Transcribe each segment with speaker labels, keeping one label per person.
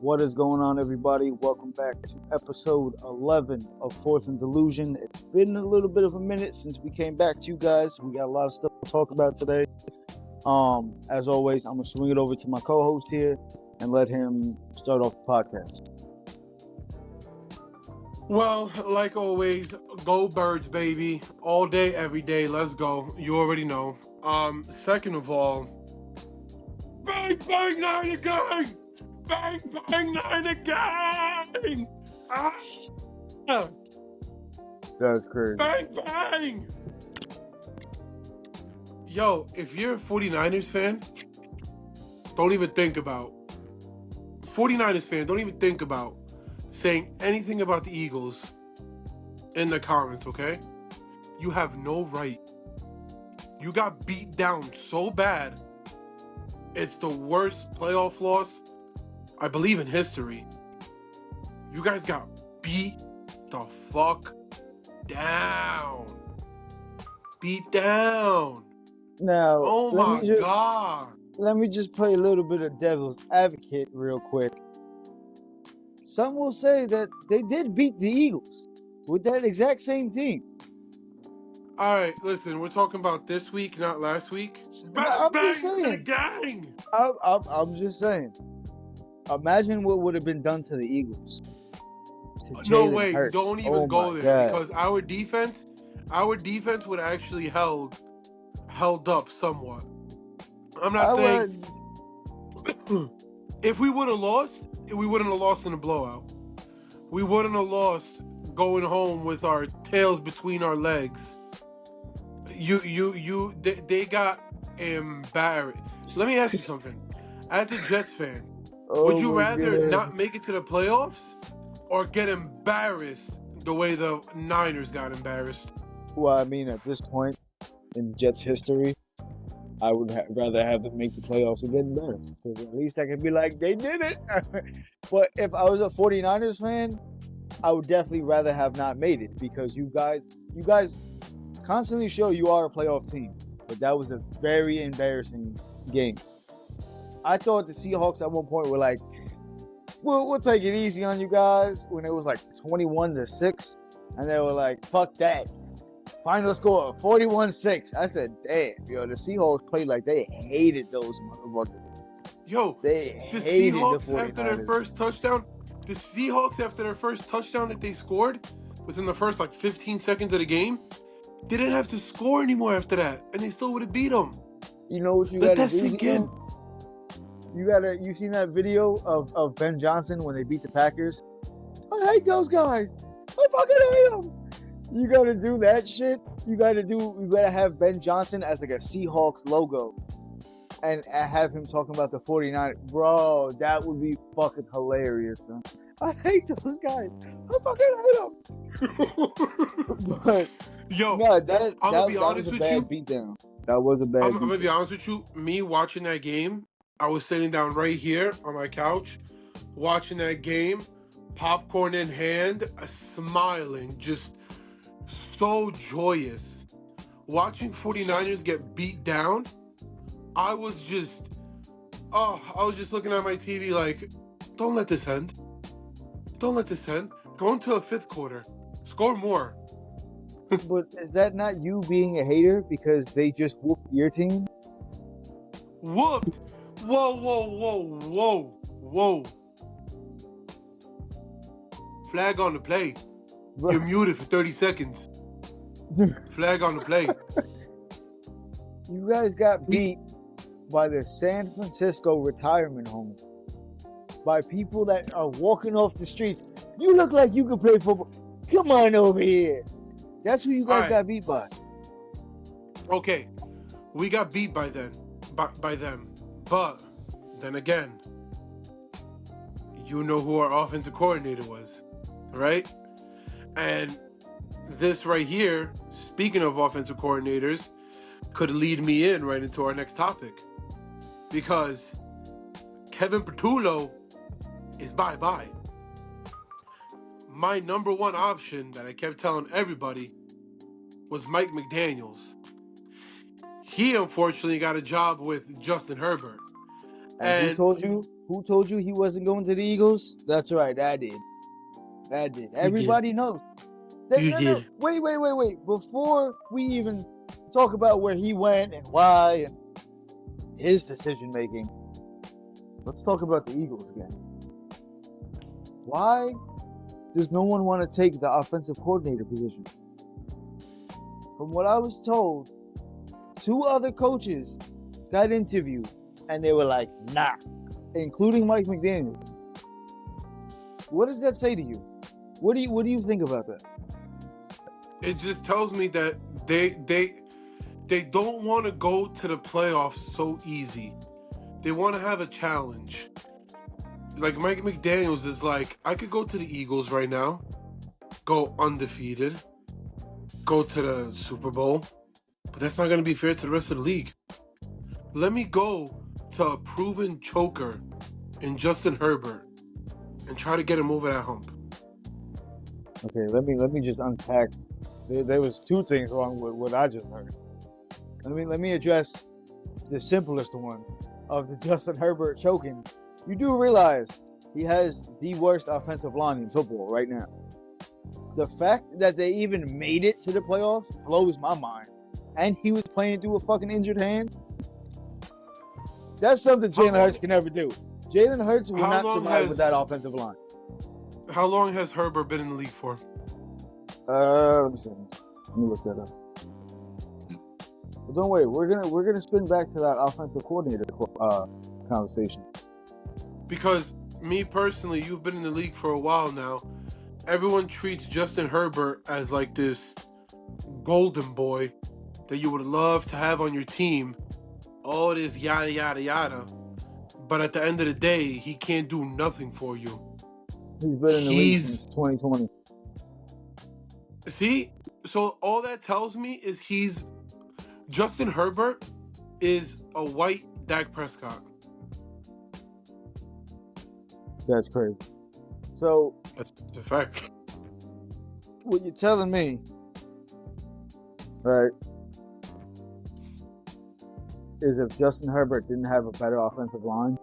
Speaker 1: What is going on, everybody? Welcome back to episode 11 of Fourth and Delusion. It's been a little bit of a minute since we came back to you guys. We got a lot of stuff to talk about today. As always, I'm gonna swing it over to my co-host here and let him start off the podcast.
Speaker 2: Well, like always, go Birds, baby. All day, every day. Let's go. You already know. Second of all, bang, bang, nine again! Bang, bang, nine again! Ah!
Speaker 1: That's crazy.
Speaker 2: Bang, bang! Yo, if you're a 49ers fan, don't even think about 49ers fan, don't even think about saying anything about the Eagles in the comments, okay? You have no right. You got beat down so bad. It's the worst playoff loss, I believe, in history. You guys got beat the fuck down. Beat down.
Speaker 1: Now,
Speaker 2: Oh my God.
Speaker 1: Let me just play a little bit of devil's advocate real quick. Some will say that they did beat the Eagles with that exact same team.
Speaker 2: All right, listen, we're talking about this week, not last week.
Speaker 1: I'm
Speaker 2: Bang,
Speaker 1: just saying.
Speaker 2: gang.
Speaker 1: I'm just saying. Imagine what would have been done to the Eagles. To
Speaker 2: No
Speaker 1: Jalen
Speaker 2: way,
Speaker 1: Hurts.
Speaker 2: don't even go there,
Speaker 1: God.
Speaker 2: because our defense would actually held up somewhat. I'm not saying if we would have lost, we wouldn't have lost in a blowout. We wouldn't have lost going home with our tails between our legs. They got embarrassed. Let me ask you something. As a Jets fan, would you rather not make it to the playoffs or get embarrassed the way the Niners got embarrassed?
Speaker 1: Well, I mean, at this point in Jets history, I would rather have them make the playoffs and get embarrassed. Because at least I can be like, they did it. But if I was a 49ers fan, I would definitely rather have not made it. Because you guys constantly show you are a playoff team. But that was a very embarrassing game. I thought the Seahawks at one point were like, we'll take it easy on you guys. When it was like 21-6. And they were like, fuck that. Final score 41-6. I said, damn, yo, the Seahawks played like they hated those motherfuckers.
Speaker 2: Yo,
Speaker 1: they
Speaker 2: the
Speaker 1: hated
Speaker 2: Seahawks
Speaker 1: the 49ers.
Speaker 2: after their first touchdown, that they scored within the first like 15 seconds of the game, they didn't have to score anymore after that, and they still would have beat them.
Speaker 1: You know what you
Speaker 2: Let
Speaker 1: gotta
Speaker 2: that
Speaker 1: do?
Speaker 2: sink in.
Speaker 1: You seen that video of Ben Johnson when they beat the Packers? I hate those guys. I fucking hate them. You gotta do that shit. You gotta have Ben Johnson as like a Seahawks logo. And have him talking about the 49ers. Bro, that would be fucking hilarious, son. I hate those guys. I fucking hate them. But,
Speaker 2: yo,
Speaker 1: no, that was a bad
Speaker 2: you.
Speaker 1: beatdown. That was a bad
Speaker 2: I'm gonna be honest with you. Me watching that game, I was sitting down right here on my couch, watching that game, popcorn in hand, smiling, just so joyous. Watching 49ers get beat down, I was just looking at my TV like, don't let this end. Don't let this end. Go into a fifth quarter. Score more.
Speaker 1: But is that not you being a hater because they just whooped your team?
Speaker 2: Whooped? Whoa. Flag on the play.
Speaker 1: Bro.
Speaker 2: You're muted for 30 seconds. Flag on the play.
Speaker 1: You guys got beat by the San Francisco retirement home. By people that are walking off the streets. You look like you can play football. Come on over here. That's who you guys got beat by.
Speaker 2: Okay. We got beat by them. But then again, you know who our offensive coordinator was, right? And this right here, speaking of offensive coordinators, could lead me in right into our next topic. Because Kevin Petullo is bye-bye. My number one option that I kept telling everybody was Mike McDaniels. He unfortunately got a job with Justin Herbert.
Speaker 1: And who
Speaker 2: And
Speaker 1: told you? Who told you he wasn't going to the Eagles? That's right, I did. I did.
Speaker 2: you did.
Speaker 1: Everybody knows.
Speaker 2: You
Speaker 1: No.
Speaker 2: did.
Speaker 1: Wait. Before we even talk about where he went and why and his decision making, let's talk about the Eagles again. Why does no one want to take the offensive coordinator position? From what I was told, 2 other coaches got interviewed and they were like, nah, including Mike McDaniel. What does that say to you? What do you think about that?
Speaker 2: It just tells me that they don't want to go to the playoffs so easy. They want to have a challenge. Like Mike McDaniels is like, I could go to the Eagles right now, go undefeated, go to the Super Bowl, but that's not going to be fair to the rest of the league. Let me go to a proven choker in Justin Herbert and try to get him over that hump.
Speaker 1: Okay, let me just unpack. There was 2 things wrong with what I just heard. Let me address the simplest one of the Justin Herbert choking. You do realize he has the worst offensive line in football right now. The fact that they even made it to the playoffs blows my mind. And he was playing through a fucking injured hand. That's something Jalen Hurts can never do. Jalen Hurts will not survive with that offensive line.
Speaker 2: How long has Herbert been in the league for?
Speaker 1: Let me see. Let me look that up. But don't worry, we're gonna spin back to that offensive coordinator conversation.
Speaker 2: Because me personally, you've been in the league for a while now. Everyone treats Justin Herbert as like this golden boy that you would love to have on your team. All this yada yada yada. But at the end of the day, he can't do nothing for you.
Speaker 1: He's been in the league since 2020.
Speaker 2: See? So all that tells me is Justin Herbert is a white Dak Prescott.
Speaker 1: That's crazy. So
Speaker 2: That's a fact.
Speaker 1: What you're telling me, right, is if Justin Herbert didn't have a better offensive line,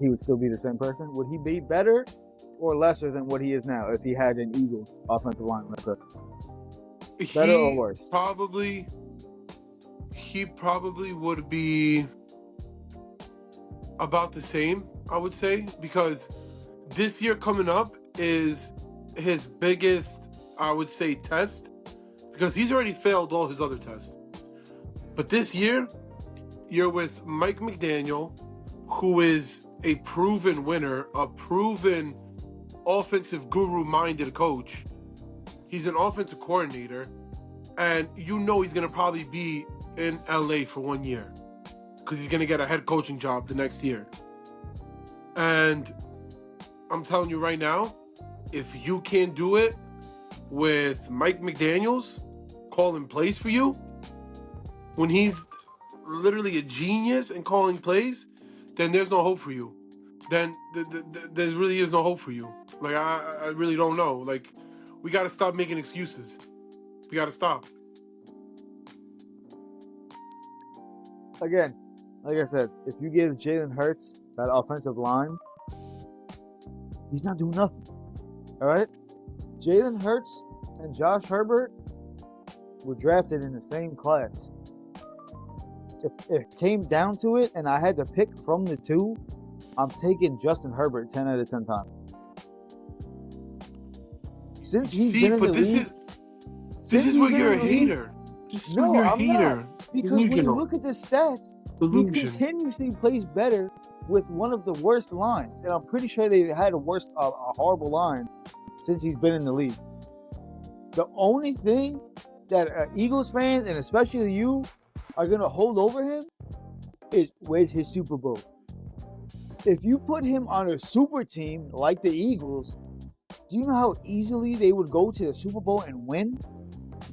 Speaker 1: he would still be the same person? Would he be better or lesser than what he is now if he had an Eagles offensive line? Better or worse?
Speaker 2: He probably would be about the same, I would say, because this year coming up is his biggest, I would say, test, because he's already failed all his other tests. But this year, you're with Mike McDaniel, who is a proven winner, a proven offensive guru-minded coach. He's an offensive coordinator, and you know he's going to probably be in LA for 1 year because he's going to get a head coaching job the next year. And I'm telling you right now, if you can't do it with Mike McDaniels calling plays for you, when he's literally a genius in calling plays, then there's no hope for you. Then there really is no hope for you. Like, I really don't know. Like, we got to stop making excuses. We got to stop.
Speaker 1: Again, like I said, if you give Jalen Hurts that offensive line, he's not doing nothing. All right? Jalen Hurts and Josh Herbert were drafted in the same class. If it came down to it and I had to pick from the 2, I'm taking Justin Herbert 10 out of 10 times. Since he's been in the league...
Speaker 2: This is where you're a hater.
Speaker 1: No, I'm not. Because when you look at the stats, he continuously plays better with one of the worst lines. And I'm pretty sure they had a horrible line since he's been in the league. The only thing that Eagles fans, and especially you, are going to hold over him is where's his Super Bowl. If you put him on a super team like the Eagles, do you know how easily they would go to the Super Bowl and win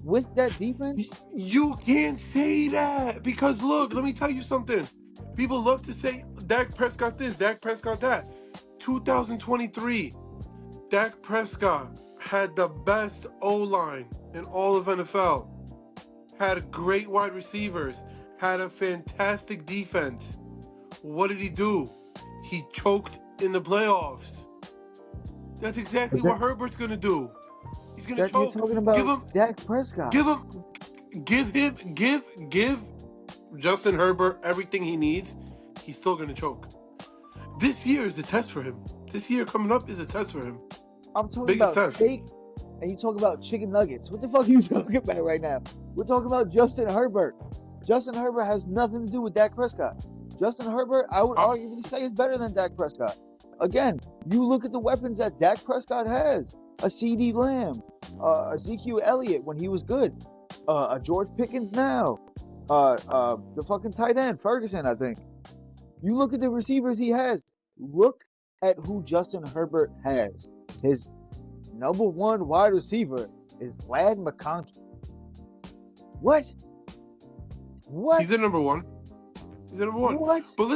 Speaker 1: with that defense?
Speaker 2: You can't say that because look, let me tell you something. People love to say Dak Prescott this, Dak Prescott that. 2023, Dak Prescott had the best O-line in all of NFL. Had great wide receivers, had a fantastic defense. What did he do? He choked in the playoffs. That's exactly what Herbert's gonna do. He's gonna
Speaker 1: That you're
Speaker 2: choke.
Speaker 1: talking
Speaker 2: Give
Speaker 1: about
Speaker 2: him,
Speaker 1: Dak Prescott.
Speaker 2: give Justin Herbert everything he needs. He's still gonna choke. This year is the test for him. This year coming up is a test for him.
Speaker 1: I'm talking
Speaker 2: Biggest
Speaker 1: about
Speaker 2: test.
Speaker 1: steak, and you talk about chicken nuggets. What the fuck are you talking about right now? We're talking about Justin Herbert. Justin Herbert has nothing to do with Dak Prescott. Justin Herbert, I would arguably say, is better than Dak Prescott. Again, you look at the weapons that Dak Prescott has. A CeeDee Lamb, Ezekiel Elliott when he was good, a George Pickens now, the fucking tight end, Ferguson, I think. You look at the receivers he has. Look at who Justin Herbert has. His number one wide receiver is Lad McConkey. What?
Speaker 2: He's the number one.
Speaker 1: What?
Speaker 2: But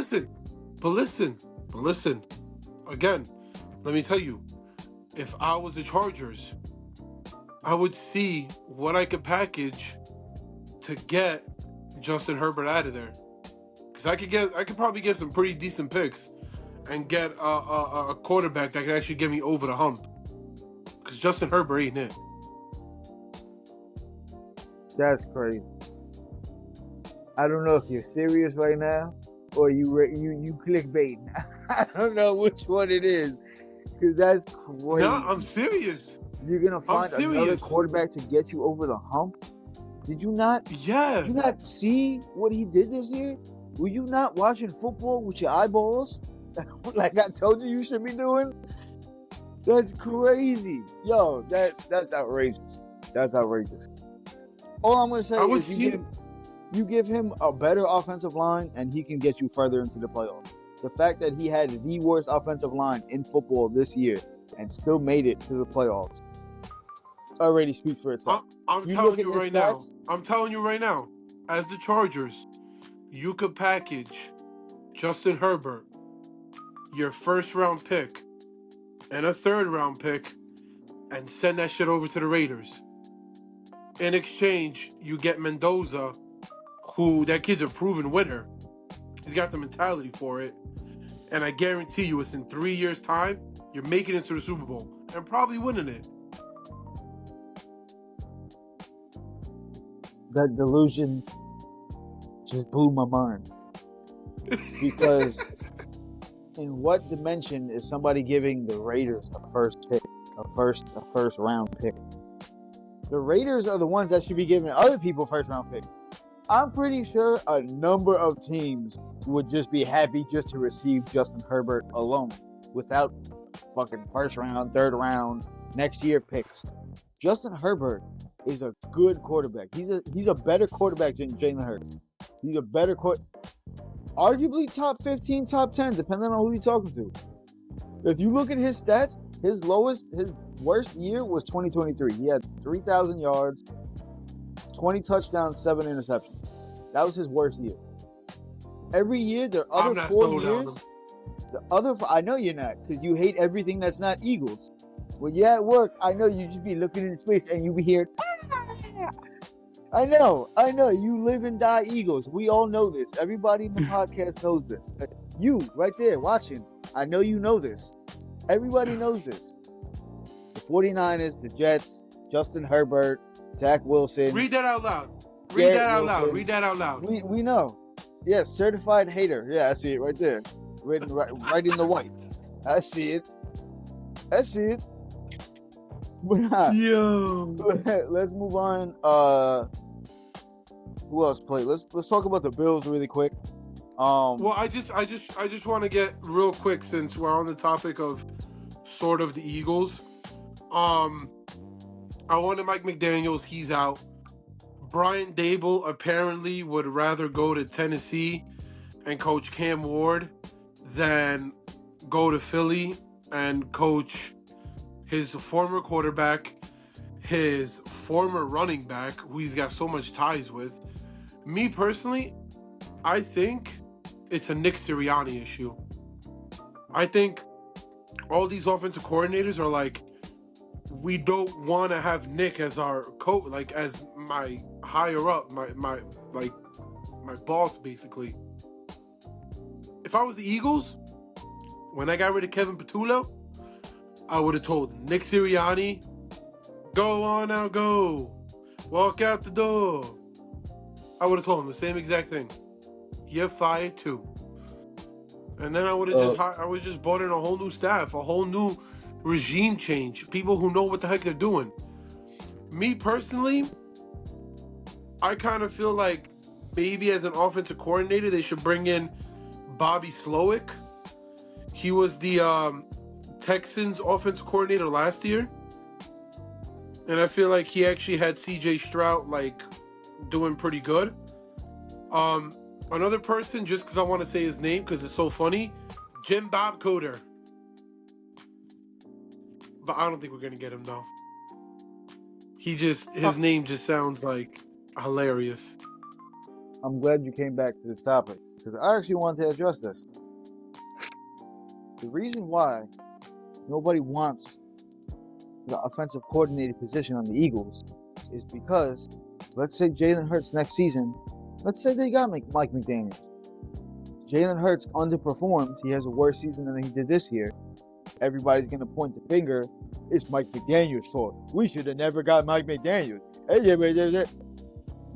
Speaker 2: listen. Again, let me tell you, if I was the Chargers, I would see what I could package to get Justin Herbert out of there. Because I could probably get some pretty decent picks and get a quarterback that could actually get me over the hump. Because Justin Herbert ain't it.
Speaker 1: That's crazy. I don't know if you're serious right now or you clickbaiting. I don't know which one it is, because that's crazy.
Speaker 2: No, I'm serious.
Speaker 1: You're gonna find another quarterback to get you over the hump? Did you not?
Speaker 2: Yeah.
Speaker 1: Did you not see what he did this year? Were you not watching football with your eyeballs, like I told you should be doing? That's crazy, yo. That's outrageous. That's outrageous. All I'm gonna say is you give him a better offensive line, and he can get you further into the playoffs. The fact that he had the worst offensive line in football this year and still made it to the playoffs already speaks for itself.
Speaker 2: I'm telling you right now, as the Chargers, you could package Justin Herbert, your first round pick, and a third round pick, and send that shit over to the Raiders. In exchange, you get Mendoza, who, that kid's a proven winner. He's got the mentality for it. And I guarantee you, within 3 years' time, you're making it to the Super Bowl and probably winning it.
Speaker 1: That delusion just blew my mind. Because in what dimension is somebody giving the Raiders a first pick, a first round pick? The Raiders are the ones that should be giving other people first round picks. I'm pretty sure a number of teams would just be happy just to receive Justin Herbert alone, without fucking first round, third round, next year picks. Justin Herbert is a good quarterback. He's a better quarterback than Jalen Hurts. He's a better arguably top 15, top 10, depending on who you're talking to. If you look at his stats, his worst year was 2023. He had 3,000 yards, 20 touchdowns, 7 interceptions. That was his worst year. Every year, the other 4 years, I know you're not, because you hate everything that's not Eagles. When you're at work, I know you just be looking into space and you be hearing, ah! I know, you live and die Eagles. We all know this. Everybody in the podcast knows this. You, right there, watching, I know you know this. Everybody knows this. The 49ers, the Jets, Justin Herbert, Zach Wilson.
Speaker 2: Read that out loud. Read that out loud.
Speaker 1: We know. Yes, certified hater. Yeah, I see it right there. Written right in the white. I see it. But
Speaker 2: yo,
Speaker 1: let's move on. Who else played? Let's talk about the Bills really quick.
Speaker 2: Well, I just want to get real quick, since we're on the topic of sort of the Eagles. I wanted Mike McDaniels. He's out. Brian Dable apparently would rather go to Tennessee and coach Cam Ward than go to Philly and coach his former quarterback, his former running back, who he's got so much ties with. Me personally, I think it's a Nick Sirianni issue. I think all these offensive coordinators are like, we don't want to have Nick as our coach, like as my higher up, my boss, basically. If I was the Eagles, when I got rid of Kevin Patullo, I would have told Nick Sirianni, go on now, go. Walk out the door. I would have told him the same exact thing. You're fired too. And then I would have just brought in a whole new staff, a whole new regime change, people who know what the heck they're doing. Me personally, I kind of feel like maybe as an offensive coordinator, they should bring in Bobby Slowick. He was the Texans offensive coordinator last year. And I feel like he actually had CJ Stroud like doing pretty good. Another person, just because I want to say his name because it's so funny, Jim Bob Cooter. But I don't think we're gonna get him though. His name just sounds like hilarious.
Speaker 1: I'm glad you came back to this topic because I actually wanted to address this. The reason why nobody wants the offensive coordinator position on the Eagles is because, let's say Jalen Hurts next season, let's say they got Mike McDaniels. Jalen Hurts underperforms. He has a worse season than he did this year. Everybody's going to point the finger. It's Mike McDaniels' fault. We should have never got Mike McDaniels.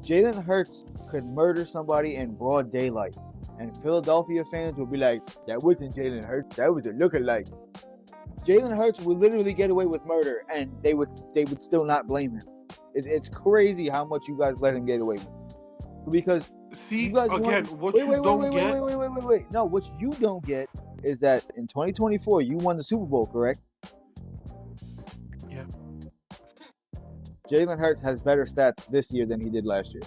Speaker 1: Jalen Hurts could murder somebody in broad daylight. And Philadelphia fans will be like, that wasn't Jalen Hurts. That was a lookalike. Jalen Hurts would literally get away with murder, and they would still not blame him. It's crazy how much you guys let him get away with. Because
Speaker 2: see,
Speaker 1: you guys
Speaker 2: again,
Speaker 1: wait. No, what you don't get is that in 2024 you won the Super Bowl, correct?
Speaker 2: Yeah.
Speaker 1: Jalen Hurts has better stats this year than he did last year.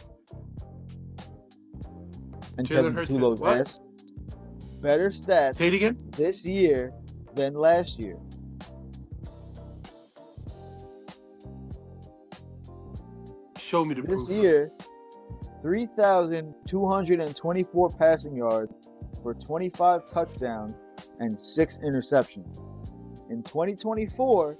Speaker 1: And Kevin Patullo's ass. Better stats
Speaker 2: Say it again?
Speaker 1: this year than last year.
Speaker 2: Show me the proof.
Speaker 1: This year, 3,224 passing yards for 25 touchdowns and 6 interceptions. In 2024,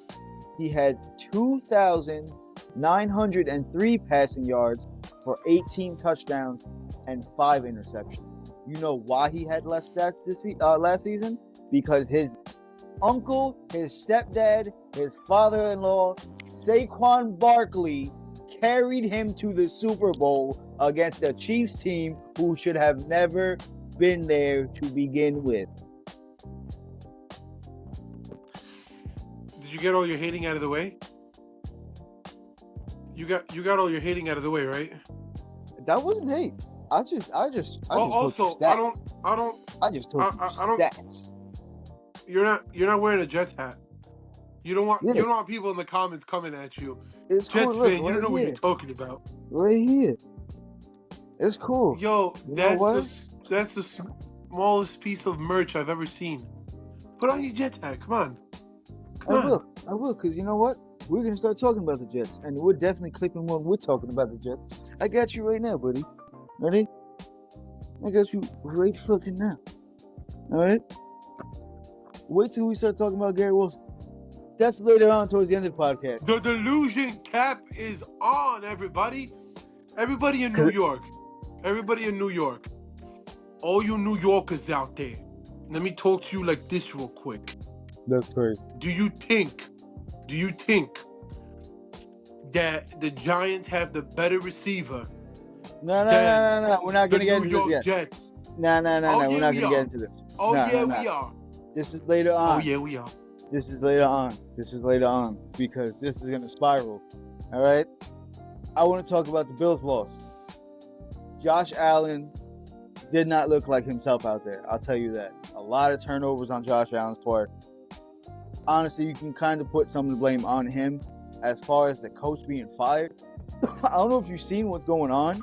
Speaker 1: he had 2,903 passing yards for 18 touchdowns and 5 interceptions. You know why he had less stats last season? Because his uncle, his stepdad, his father-in-law, Saquon Barkley, carried him to the Super Bowl against the Chiefs team who should have never been there to begin with.
Speaker 2: Did you get all your hating out of the way? You got all your hating out of the way, right?
Speaker 1: That wasn't hate. I just told you stats. I just told you stats.
Speaker 2: You're not wearing a Jets hat. You don't want people in the comments coming at you.
Speaker 1: It's
Speaker 2: Jets
Speaker 1: cool.
Speaker 2: fan,
Speaker 1: Look,
Speaker 2: you don't know what you're talking about.
Speaker 1: Right here. It's cool.
Speaker 2: Yo, that's the smallest piece of merch I've ever seen. Put on your Jets hat. Come on.
Speaker 1: I will, because you know what? We're going to start talking about the Jets, and we're definitely clipping when we're talking about the Jets. I got you right now, buddy. Ready? I got you right fucking now. Alright? Wait till we start talking about Gary Wilson. That's later on towards the end of the podcast.
Speaker 2: The Delusion cap is on, everybody. Everybody in New York. Everybody in New York. All you New Yorkers out there. Let me talk to you like this real quick.
Speaker 1: That's crazy.
Speaker 2: Do you think that the Giants have the better receiver?
Speaker 1: No. We're not going to get into this yet.
Speaker 2: Jets.
Speaker 1: No. We're not going to get into this.
Speaker 2: We are.
Speaker 1: This is later on.
Speaker 2: Oh, yeah, we are.
Speaker 1: This is later on because this is going to spiral. All right? I want to talk about the Bills' loss. Josh Allen did not look like himself out there. I'll tell you that. A lot of turnovers on Josh Allen's part. Honestly, you can kind of put some of the blame on him as far as the coach being fired. I don't know if you've seen what's going on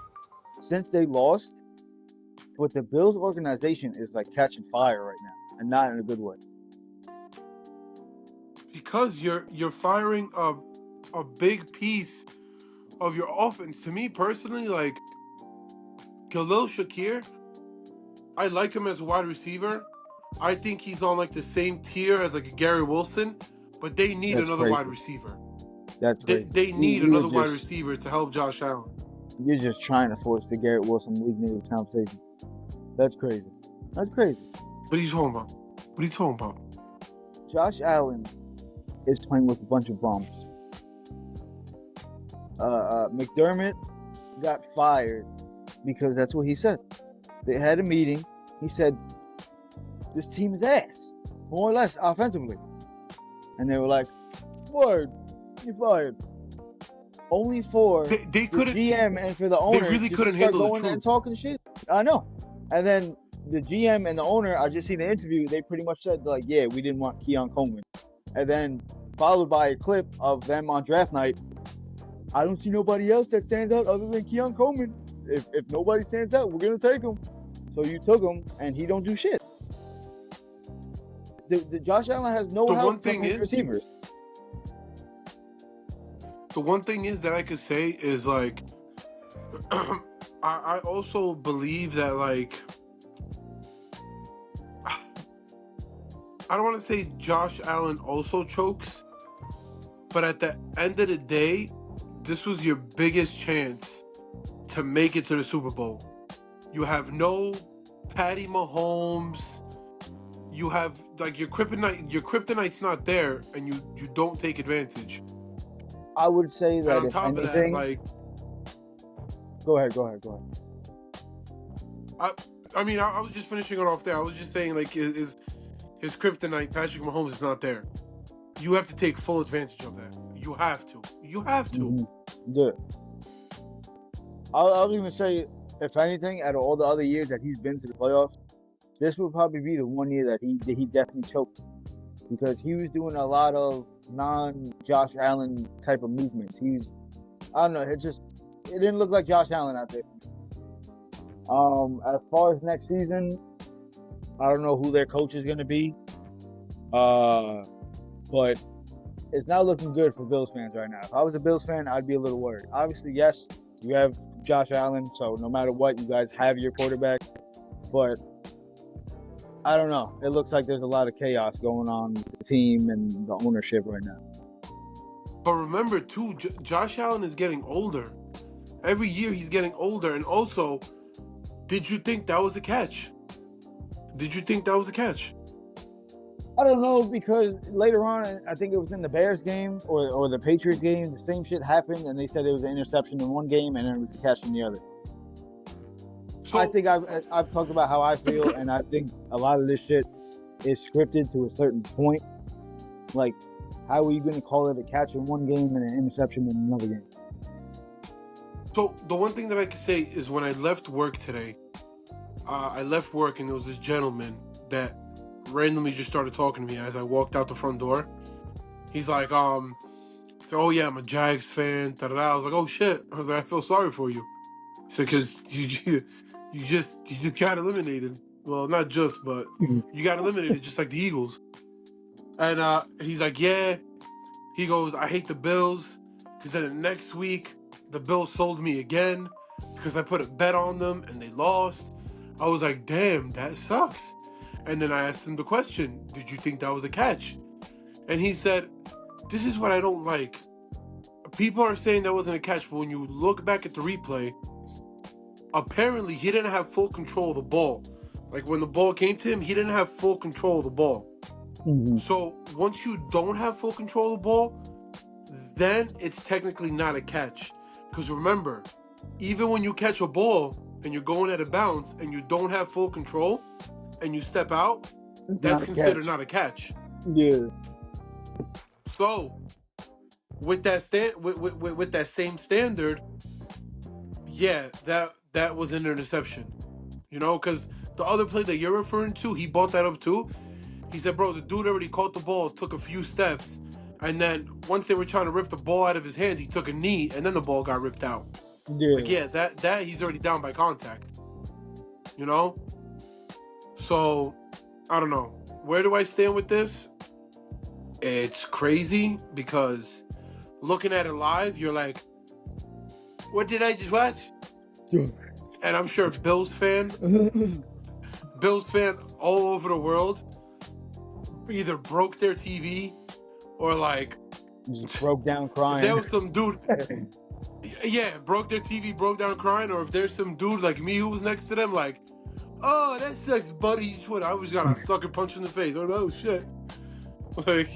Speaker 1: since they lost, but the Bills organization is like catching fire right now, and not in a good way.
Speaker 2: Because you're firing a big piece of your offense. To me personally, like Khalil Shakir, I like him as a wide receiver. I think he's on like the same tier as like a Gary Wilson, but they need another wide receiver.
Speaker 1: That's crazy.
Speaker 2: They need another wide receiver to help Josh Allen.
Speaker 1: You're just trying to force the Garrett Wilson league native conversation. That's crazy. That's crazy.
Speaker 2: What are you talking about? What are you talking about?
Speaker 1: Josh Allen is playing with a bunch of bums. McDermott got fired because that's what he said. They had a meeting. He said, this team is ass, more or less, offensively. And they were like, word, you're fired. Only for
Speaker 2: They
Speaker 1: the
Speaker 2: couldn't.
Speaker 1: GM and for the owner
Speaker 2: They really
Speaker 1: just
Speaker 2: couldn't
Speaker 1: to start
Speaker 2: handle the
Speaker 1: going and
Speaker 2: truth.
Speaker 1: talking shit. I know. And then the GM and the owner, I just seen the interview, they pretty much said, like, yeah, we didn't want Keon Coleman. And then followed by a clip of them on draft night. I don't see nobody else that stands out other than Keon Coleman. If nobody stands out, we're going to take him. So you took him, and he don't do shit. The Josh Allen has no help from his receivers.
Speaker 2: The one thing is that I could say is, like, I also believe that, like, I don't want to say Josh Allen also chokes, but at the end of the day, this was your biggest chance to make it to the Super Bowl. You have no Patty Mahomes. You have, like, your kryptonite's not there, and you don't take advantage.
Speaker 1: I would say that
Speaker 2: and on
Speaker 1: if
Speaker 2: top
Speaker 1: anything,
Speaker 2: of that, like,
Speaker 1: go ahead.
Speaker 2: I mean, I was just finishing it off there. I was just saying, like, his kryptonite, Patrick Mahomes, is not there. You have to take full advantage of that. You have to.
Speaker 1: Mm-hmm. Yeah. I was going to say, if anything, out of all the other years that he's been to the playoffs, this would probably be the one year that he definitely choked. Because he was doing a lot of non-Josh Allen type of movements. I don't know, it didn't look like Josh Allen out there. As far as next season, I don't know who their coach is going to be. But it's not looking good for Bills fans right now. If I was a Bills fan, I'd be a little worried. Obviously, yes, you have Josh Allen, so no matter what, you guys have your quarterback. But I don't know. It looks like there's a lot of chaos going on with the team and the ownership right now.
Speaker 2: But remember, too, Josh Allen is getting older. Every year he's getting older. And also, did you think that was a catch?
Speaker 1: I don't know, because later on, I think it was in the Bears game or the Patriots game, the same shit happened, and they said it was an interception in one game and then it was a catch in the other. So, I think I've talked about how I feel, and I think a lot of this shit is scripted to a certain point. Like, how are you going to call it a catch in one game and an interception in another game?
Speaker 2: So the one thing that I can say is, when I left work today, and there was this gentleman that randomly just started talking to me as I walked out the front door. He's like, so, oh yeah, I'm a Jags fan. Da-da-da. I was like, oh shit. I was like, I feel sorry for you. He said, because you just got eliminated. Well, not just, but you got eliminated just like the Eagles. And he's like, yeah. He goes, I hate the Bills, because then the next week the Bills sold me again because I put a bet on them and they lost. I was like, damn, that sucks. And then I asked him the question, did you think that was a catch? And he said, this is what I don't like. People are saying that wasn't a catch, but when you look back at the replay, apparently he didn't have full control of the ball. Like, when the ball came to him, he didn't have full control of the ball. Mm-hmm. So once you don't have full control of the ball, then it's technically not a catch. Because remember, even when you catch a ball and you're going at a bounce and you don't have full control and you step out, that's considered not a catch.
Speaker 1: Yeah.
Speaker 2: So with that with that same standard, yeah, that was an interception. You know, because the other play that you're referring to, he brought that up too. He said, bro, the dude already caught the ball, took a few steps, and then once they were trying to rip the ball out of his hands, he took a knee, and then the ball got ripped out.
Speaker 1: Yeah.
Speaker 2: Like, yeah, that he's already down by contact. You know? So, I don't know. Where do I stand with this? It's crazy, because looking at it live, you're like, what did I just watch? And I'm sure Bills fan all over the world either broke their TV or like
Speaker 1: just broke down crying.
Speaker 2: There was some dude. Yeah, broke their TV, broke down crying, or if there's some dude like me who was next to them, like, oh, that sucks, buddy. What? I was got a sucker punch in the face. Oh no, shit. Like,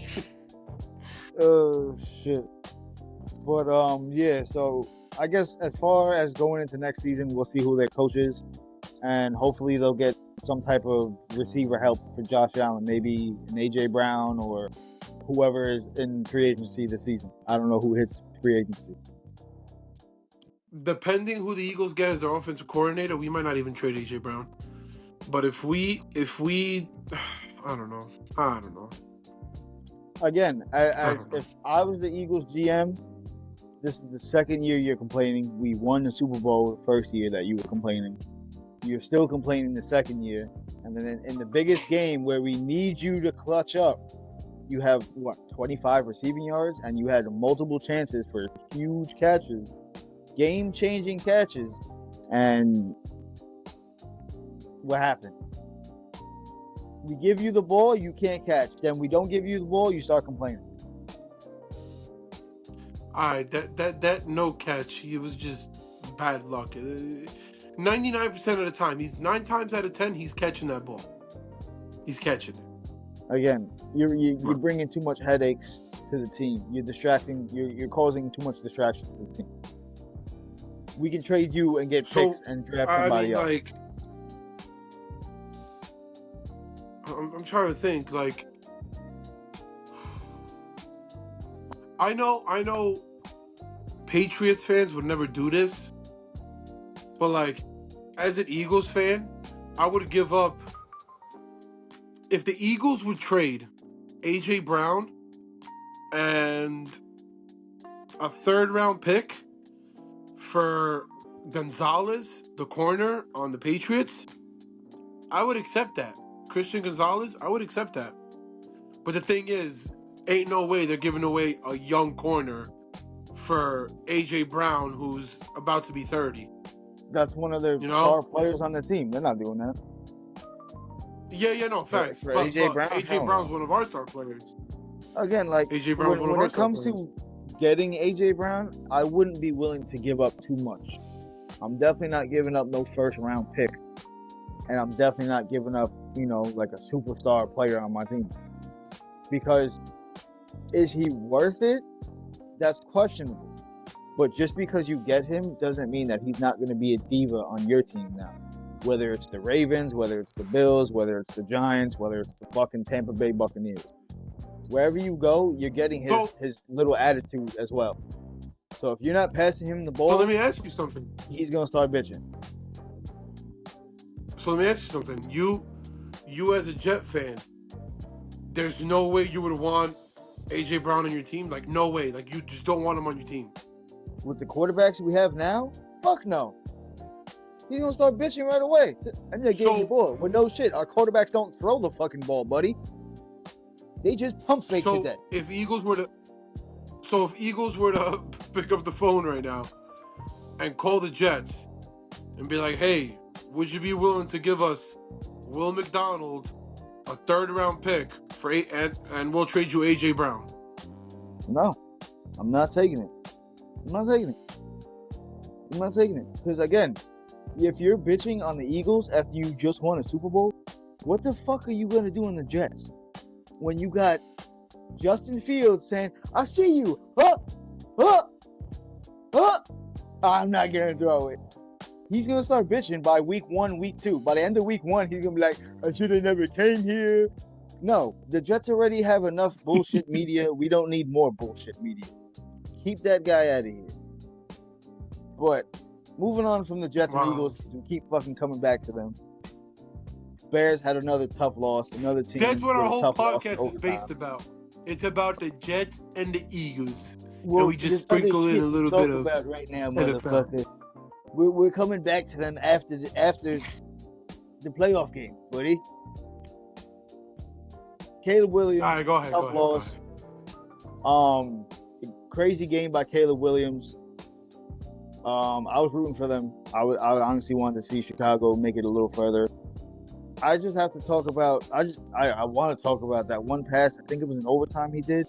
Speaker 1: Oh shit. But yeah. So I guess as far as going into next season, we'll see who their coach is, and hopefully they'll get some type of receiver help for Josh Allen, maybe an AJ Brown or whoever is in free agency this season. I don't know who hits free agency.
Speaker 2: depending who the Eagles get as their offensive coordinator, we might not even trade AJ Brown. But if we, I don't know.
Speaker 1: Again, as if I was the Eagles GM, this is the second year you're complaining. We won the Super Bowl the first year that you were complaining. You're still complaining the second year. And then in the biggest game where we need you to clutch up, you have, 25 receiving yards? And you had multiple chances for huge catches, game-changing catches. And what happened? We give you the ball, you can't catch. Then we don't give you the ball, you start complaining.
Speaker 2: All right, that no catch, he was just bad luck. 99% of the time, he's 9 times out of 10, he's catching that ball. He's catching it.
Speaker 1: Again, you're bringing too much headaches to the team. You're distracting. You're causing too much distraction to the team. We can trade you and get picks and draft somebody else.
Speaker 2: Like, I'm trying to think. Like, I know, Patriots fans would never do this, but like, as an Eagles fan, I would give up. If the Eagles would trade AJ Brown and a 3rd-round pick for Gonzalez, the corner on the Patriots, I would accept that. Christian Gonzalez, I would accept that. But the thing is, ain't no way they're giving away a young corner for AJ Brown, who's about to be 30.
Speaker 1: That's one of their star players on the team. They're not doing that.
Speaker 2: Yeah, no, facts.
Speaker 1: For AJ Brown,
Speaker 2: AJ Brown's one of our star players.
Speaker 1: Again, like,
Speaker 2: AJ Brown's one of our
Speaker 1: when it
Speaker 2: star
Speaker 1: comes
Speaker 2: players.
Speaker 1: to getting AJ Brown, I wouldn't be willing to give up too much. I'm definitely not giving up no 1st-round pick. And I'm definitely not giving up, like a superstar player on my team. Because is he worth it? That's questionable. But just because you get him doesn't mean that he's not going to be a diva on your team now. Whether it's the Ravens, whether it's the Bills, whether it's the Giants, whether it's the fucking Tampa Bay Buccaneers. Wherever you go, you're getting his little attitude as well. So if you're not passing him the ball...
Speaker 2: So let me ask you something.
Speaker 1: He's going to start bitching.
Speaker 2: So let me ask you something. You as a Jet fan, there's no way you would want AJ Brown on your team? Like, no way. Like, you just don't want him on your team.
Speaker 1: With the quarterbacks we have now? Fuck no. He's going to start bitching right away. I need to get the ball. Well, no shit. Our quarterbacks don't throw the fucking ball, buddy. They just pump fake to death.
Speaker 2: If Eagles were to pick up the phone right now and call the Jets and be like, hey, would you be willing to give us Will McDonald, a 3rd-round pick for and we'll trade you AJ Brown?
Speaker 1: No, I'm not taking it. I'm not taking it. Because again, if you're bitching on the Eagles after you just won a Super Bowl, what the fuck are you going to do in the Jets? When you got Justin Fields saying, I see you. I'm not going to throw it. He's going to start bitching by week 1, week 2. By the end of week 1, he's going to be like, I should have never came here. No, the Jets already have enough bullshit media. We don't need more bullshit media. Keep that guy out of here. But moving on from the Jets and Eagles, we keep fucking coming back to them. Bears had another tough loss. Another team.
Speaker 2: That's what our whole podcast is based about. It's about the Jets and the Eagles. Well, and we just sprinkle in a little bit of
Speaker 1: about right now, motherfucker. We're coming back to them after the playoff game, buddy. Caleb Williams,
Speaker 2: all right, go ahead,
Speaker 1: tough loss. Crazy game by Caleb Williams. I was rooting for them. I honestly wanted to see Chicago make it a little further. I just have to talk about. I want to talk about that one pass. I think it was in overtime he did,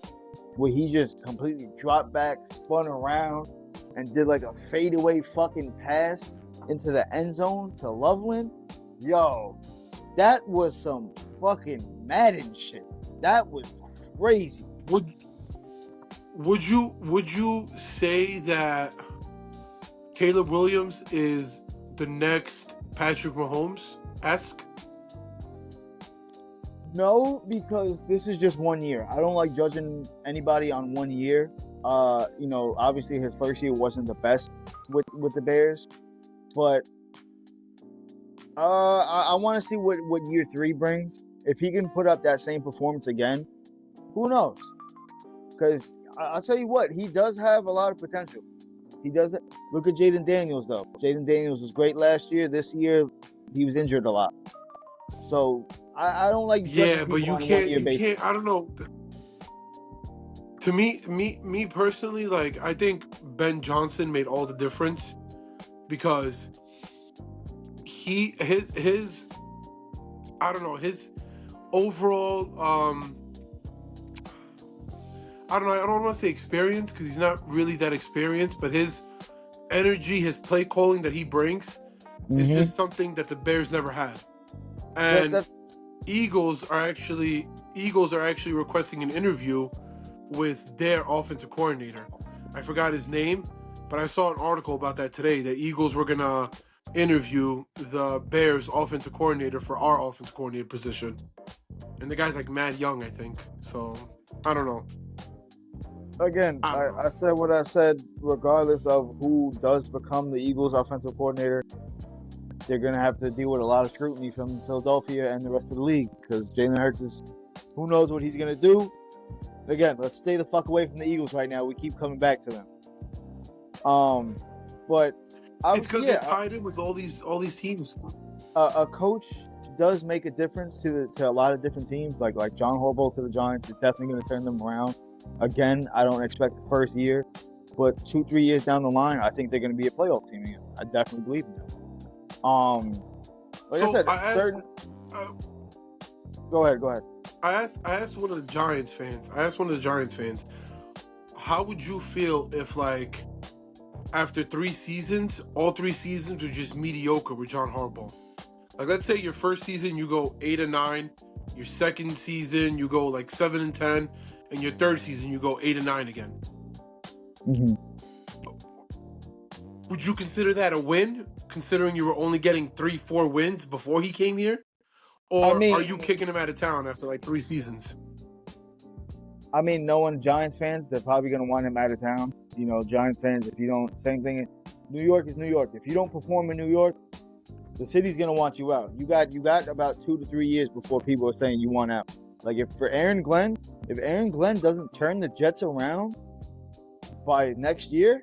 Speaker 1: where he just completely dropped back, spun around, and did like a fadeaway fucking pass into the end zone to Loveland. Yo, that was some fucking Madden shit. That was crazy.
Speaker 2: Would you say that Caleb Williams is the next Patrick Mahomes-esque?
Speaker 1: No, because this is just 1 year. I don't like judging anybody on 1 year. Obviously his first year wasn't the best with the Bears, but I want to see what year 3 brings. If he can put up that same performance again, who knows? Because I'll tell you what, he does have a lot of potential. He does. Look at Jaden Daniels though. Jaden Daniels was great last year. This year, he was injured a lot. So I don't like judging
Speaker 2: But
Speaker 1: people on a 1 year basis.
Speaker 2: I don't know. To me personally, like, I think Ben Johnson made all the difference because his I don't know, his overall I don't know, I don't want to say experience because he's not really that experienced, but his energy, his play calling that he brings is just something that the Bears never had. And Eagles are actually requesting an interview with their offensive coordinator. I forgot his name, but I saw an article about that today. The Eagles were gonna interview the Bears offensive coordinator for our offensive coordinator position, and the guy's like mad young, I think. So I don't know.
Speaker 1: Again, I said what I said. Regardless of who does become the Eagles offensive coordinator, they're going to have to deal with a lot of scrutiny from Philadelphia and the rest of the league because Jalen Hurts is, who knows what he's going to do. Again, let's stay the fuck away from the Eagles right now. We keep coming back to them. But
Speaker 2: it's because they're tied in with all these teams.
Speaker 1: A coach does make a difference to a lot of different teams. Like John Harbaugh to the Giants is definitely going to turn them around. Again, I don't expect the first year, but 2-3 years down the line, I think they're going to be a playoff team again. I definitely believe in that. Go ahead.
Speaker 2: I asked one of the Giants fans. How would you feel if, like, after 3 seasons, all 3 seasons were just mediocre with John Harbaugh? Like, let's say your first season you go 8-9, your second season you go like 7-10, and your third season you go 8-9 again.
Speaker 1: Mm-hmm.
Speaker 2: Would you consider that a win, considering you were only getting 3-4 wins before he came here? Or are you kicking him out of town after like 3 seasons?
Speaker 1: I mean, knowing Giants fans, they're probably going to want him out of town. You know, Giants fans, if you don't, same thing. New York is New York. If you don't perform in New York, the city's going to want you out. You got about 2 to 3 years before people are saying you want out. Like if Aaron Glenn doesn't turn the Jets around by next year,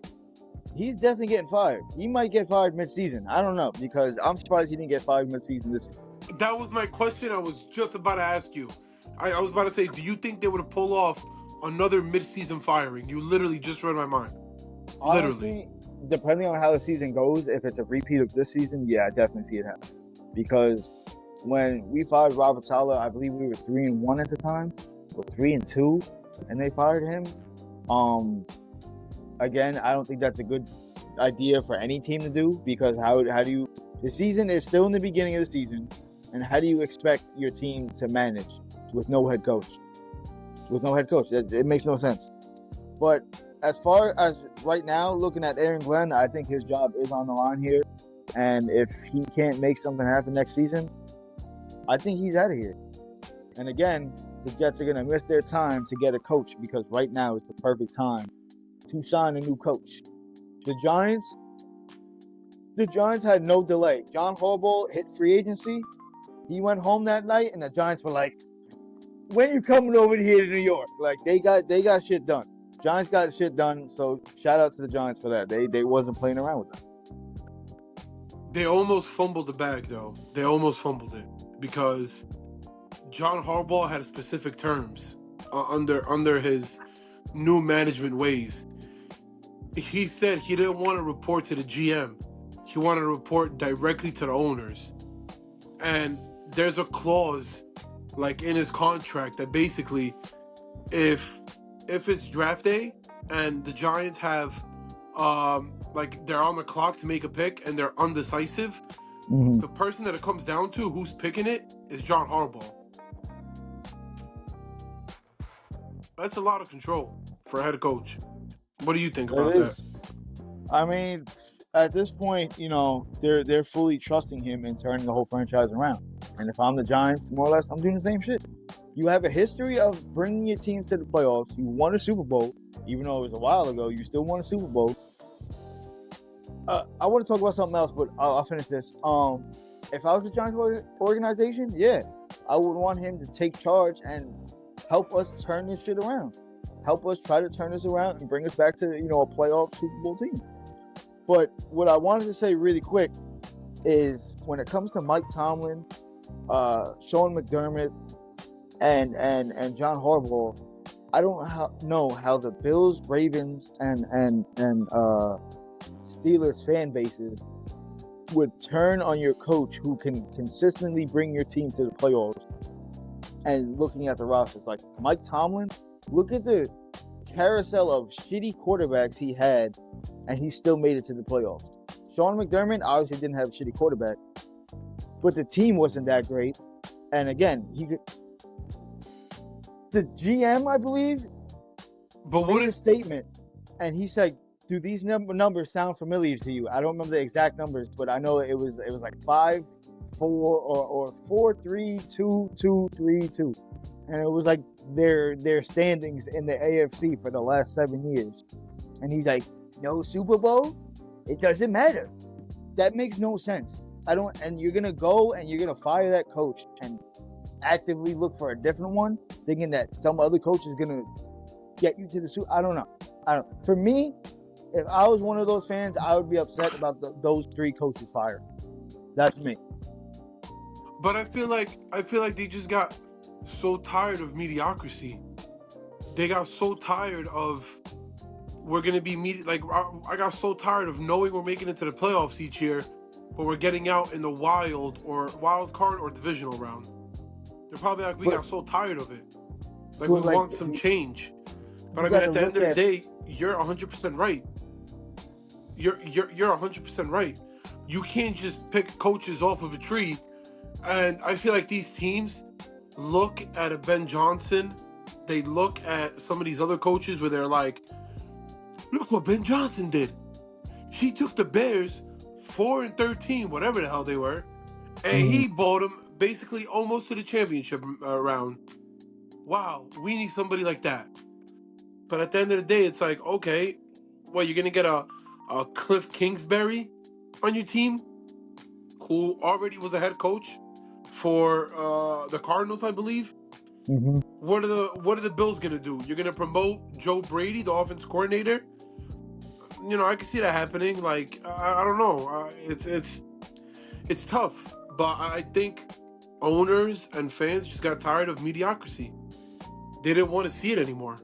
Speaker 1: he's definitely getting fired. He might get fired mid-season. I don't know, because I'm surprised he didn't get fired mid-season this season.
Speaker 2: That was my question. I was just about to ask you. I was about to say, do you think they would have pulled off another mid-season firing? You literally just read my mind.
Speaker 1: Honestly, depending on how the season goes, if it's a repeat of this season, yeah, I definitely see it happen. Because when we fired Robert Saleh, I believe we were 3-1 at the time, or 3-2, and they fired him. Again, I don't think that's a good idea for any team to do, because how do you, the season is still in the beginning of the season, and how do you expect your team to manage with no head coach? It makes no sense. But as far as right now, looking at Aaron Glenn, I think his job is on the line here. And if he can't make something happen next season, I think he's out of here. And again, the Jets are going to miss their time to get a coach, because right now is the perfect time to sign a new coach. The Giants had no delay. John Harbaugh hit free agency. He went home that night, and the Giants were like, when you coming over here to New York? Like, they got shit done. Giants got shit done, so shout out to the Giants for that. They wasn't playing around with them.
Speaker 2: They almost fumbled the bag, though. They almost fumbled it, because John Harbaugh had specific terms under his new management ways. He said he didn't want to report to the GM. He wanted to report directly to the owners. And there's a clause, like, in his contract that basically, if it's draft day and the Giants have like they're on the clock to make a pick and they're undecisive,
Speaker 1: Mm-hmm.
Speaker 2: the person that it comes down to, who's picking it, is John Harbaugh. That's a lot of control for a head coach. What do you think about
Speaker 1: It
Speaker 2: that?
Speaker 1: is. I mean, at this point, they're fully trusting him and turning the whole franchise around. And if I'm the Giants, more or less, I'm doing the same shit. You have a history of bringing your teams to the playoffs. You won a Super Bowl, even though it was a while ago. You still won a Super Bowl. I want to talk about something else, but I'll finish this. If I was the Giants organization, yeah, I would want him to take charge and help us turn this shit around. Help us try to turn this around and bring us back to, a playoff Super Bowl team. But what I wanted to say really quick is when it comes to Mike Tomlin, Sean McDermott, and John Harbaugh, I don't know how the Bills, Ravens, and Steelers fan bases would turn on your coach who can consistently bring your team to the playoffs. And looking at the rosters, like Mike Tomlin, look at the carousel of shitty quarterbacks he had, and he still made it to the playoffs. Sean McDermott obviously didn't have a shitty quarterback, but the team wasn't that great. And again, the GM, I believe, made a statement, and he said, "Do these numbers sound familiar to you?" I don't remember the exact numbers, but I know it was like 5-4 or 4-3-2-2-3-2, and it was like their standings in the AFC for the last 7 years. And he's like, "No Super Bowl? It doesn't matter." That makes no sense. And you're gonna go and you're gonna fire that coach and actively look for a different one, thinking that some other coach is gonna get you to the Super. I don't know. For me, if I was one of those fans, I would be upset about those 3 coaches fired. That's me.
Speaker 2: But I feel like they just got so tired of mediocrity. They got so tired of we're gonna be I got so tired of knowing we're making it to the playoffs each year, but we're getting out in the wild card or divisional round. They're probably like, we got so tired of it. Like, we want some change. But I mean, at the end of the day, you're 100% right. You're 100% right. You can't just pick coaches off of a tree. And I feel like these teams look at a Ben Johnson. They look at some of these other coaches where they're like, look what Ben Johnson did. He took the Bears 4-13, whatever the hell they were, and he brought them basically almost to the championship round. Wow, we need somebody like that. But at the end of the day, it's like, okay, well, you're gonna get a Cliff Kingsbury on your team, who already was a head coach for the Cardinals, I believe.
Speaker 1: Mm-hmm.
Speaker 2: What are the Bills gonna do? You're gonna promote Joe Brady, the offensive coordinator? I can see that happening. Like, I don't know. It's tough, but I think owners and fans just got tired of mediocrity. They didn't want to see it anymore.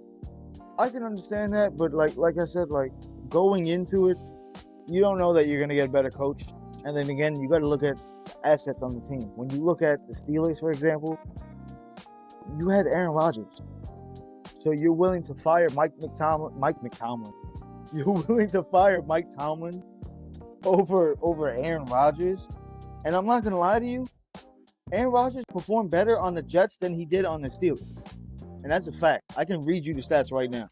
Speaker 1: I can understand that, but like I said, like going into it, you don't know that you're gonna get a better coach. And then again, you got to look at assets on the team. When you look at the Steelers, for example, you had Aaron Rodgers, so you're willing to fire Mike McTomlin. You're willing to fire Mike Tomlin over Aaron Rodgers. And I'm not gonna lie to you, Aaron Rodgers performed better on the Jets than he did on the Steelers. And that's a fact. I can read you the stats right now.